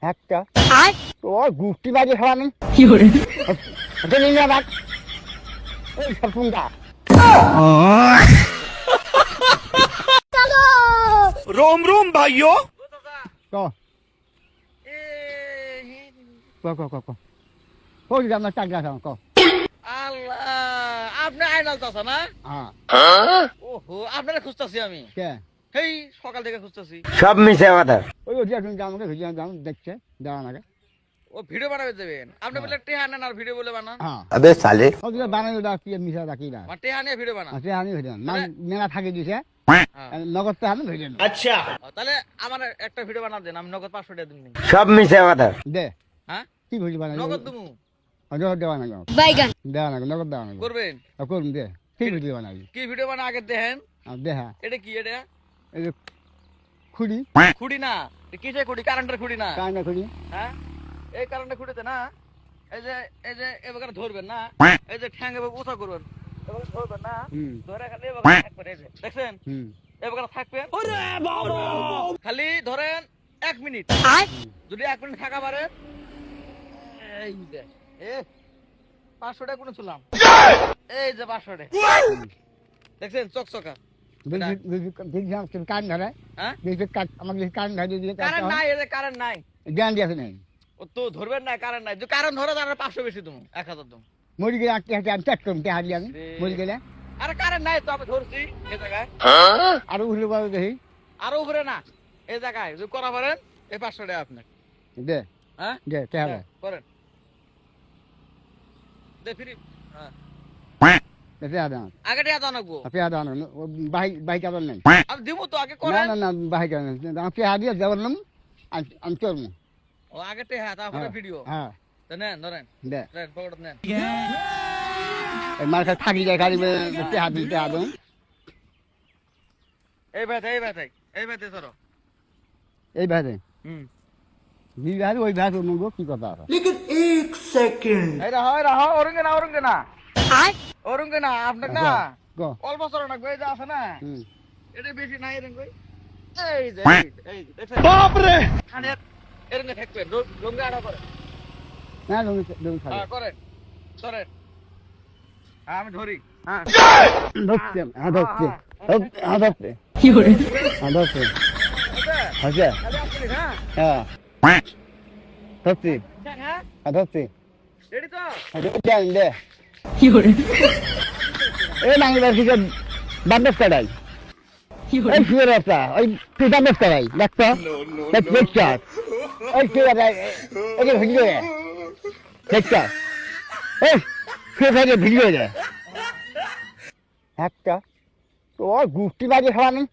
একটা তোর গুষ্টি বাজে খাওয়ানি নিয়ে ওই সরপুঙ্গা रोम रोम भाइयों ক আপনার চাকরা খাও ক আল্লাহ আপনি আইনাল চাচা না? হ্যাঁ ওহো আপনারা খুঁজতাছি আমি কে সেই সকাল থেকে খুঁজতাছি। सब मिसे কথা ওই ওই এখন আমাকে ভিডিও দাম দেখছে দেওয়া নাকি ও ভিডিও বানাবে দেবেন আপনি বলে টেহা নেন আর ভিডিও বলে বানান। হ্যাঁ अबे साले ওই যে বানানো দা কি মিশা রাখি না মানে টেহা নিয়ে ভিডিও বানান। আছে আমি ভিডিও না মেলা থাকি দিছে হ্যাঁ। নগদ তো আমি ভিডিও अच्छा তাহলে আমার একটা ভিডিও বানা দেন আমি নগদ 500 টাকা দিন। सब मिसे কথা দে হ্যাঁ কি ভিডিও বানাই নগদ দিমু দেওয়া নাকি বাইগান দেওয়া নাকি নগদ দেওয়া নাকি করবেন। করুন দে কি ভিডিও বানাই কি ভিডিও বানা আগে দেখেন। দেখা এটা কি এটা? এই যে খুঁড়ি খুঁড়ি না কিসে খুঁড়ি? কারেন্টের খুঁড়ি না? কায়না খুঁড়ি হ্যাঁ এই কারেন্টের খুঁড়িতে না এই যে এবার ধরবেন না এই যে ঠ্যাং এবার উঁচা করবেন এবার ধরবেন না হুম ধরে খালি এবার থাকবেন এই যে দেখছেন হুম এবার থাকবেন খালি ধরেন 1 মিনিট যদি 1 মিনিট থাকা পারেন এই যে এ 500 টাকা কোন ছিলাম এই যে 500 টাকা দেখছেন চকচকা কান ধরে হ্যাঁ আমাকে কান ধরে দিয়ে কারেন্ট নাই এই যে কারেন্ট নাই জ্ঞান দিয়ে আছে নাই ও তো ধরবেন না কারেন্ট নাই যদি কারেন্ট ধরে তাহলে 500 বেশি তুমি 1000 তুমি মরি গেলে আমি চেক করুন হারিয়ে আমি মরি গেলে আরে কারেন্ট নাই তো আমি ধরছি এই জায়গায় আরো উঠলে পাবো দেখি আরো উপরে না এই জায়গায় যদি করা পারেন এই 500 টাকা আপনার দে হ্যাঁ দে কে হবে করেন দে ফ্রি হ্যাঁ পেয়া দাও আগে টাকা দাও নাকবো পেয়া দাও বাইক আবার নাই আমি দিব তো আগে না করেন না না বাইক আমি পেয়া দিয়ে যাবলাম আমি চলবো ও আগে টাকা তারপরে ভিডিও হ্যাঁ তো নেন ধরেন দে নেন পকেট নেন মার কাছে থাকি যায় খালি পেয়া দিতে আদম এই ভাই ধরো এই ভাই হুম জি ভাই ওই ভাই মঙ্গো কি কথা আছে लेकिन एक सेकंड এই রাহো ওরঙ্গে না আপনার না গো অল্প চড়ো না গই যা আছে না হুম এটা বেশি নাই এরঙ্গ এই যে এই দেখছেন बाप रे খানে এরঙ্গে থাকবেন রঙ্গে আড়া করে না তুমি তুমি খালি হ্যাঁ করেন ধরেন হ্যাঁ আমি ধরি হ্যাঁ ধরতে ধরতে ধরতে কি করে ধরতে ওকে আচ্ছা খালি আপনি হ্যাঁ ধরতে হ্যাঁ ধরতে রেডি তো জান দে কি করে এই নাঙ্গিবার কি বান্ডাস কাটাই কি করে এই শুয়ে রাস্তা ওই তুই বান্ডাস কাটাই দেখতো দেখছো ওই শুয়ে ওই ভিডিও দেখছো এই শুয়ে থাকে ভিডিও দেয় একটা তোর গুষ্টি বাজে খাওয়ানি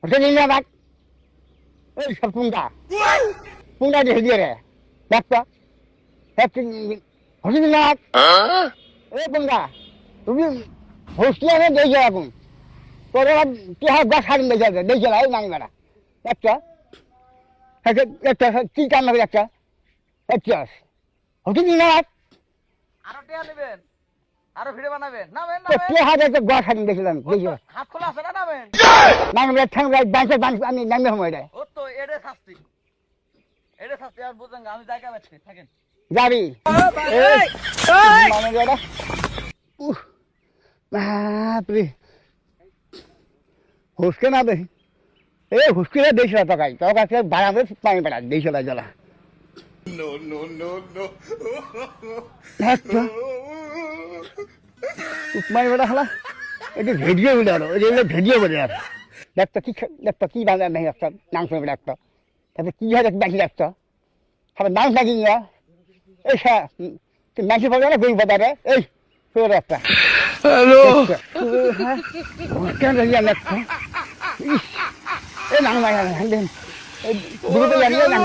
ওটা নিয়ে যা বাদ ওই সব পুঙ্গা দিয়ে ভিডিও রে দেখতো হসি না এই পুঙ্গা তুমি হোস্টেলে আমি দেখে এখন তোর এবার তুই হাত গাছ হারিয়ে দেখে এই নাঙ্গারা একটা একটা কি কাম হবে একটা একটা হসি না আরো টেয়া নেবেন আরো ভিডিও বানাবেন নামেন তুই হাত একটা গাছ হারিয়ে দেখলাম দেখে হাত খোলা আছে না নামেন নাঙ্গা ঠ্যাং বাঁচে আমি নামে সময় দেয় ও তো এডে শাস্তি আর বুঝেন আমি জায়গা পাচ্ছি থাকেন যাবি বাপরে হুসকে না দেখি এই হুসকে দেশ তকাই তোর কাছে বাড়াবে পানি পেটা দেশ জ্বালা नो नो नो नो পানি পেটা খালা একটু ভিডিও বলে আরো ভিডিও বলে আর দেখতো কি বাংলা নেই একটা নাম শুনে একটা তারপরে কি হয় দেখি একটা তারপরে নাম থাকি না এই তুই নাচি পাবে না গই বাজারে এই শুয়ে একটা हेलो কেন লাগতো এই নাম নাই দুটো জানিয়ে নাম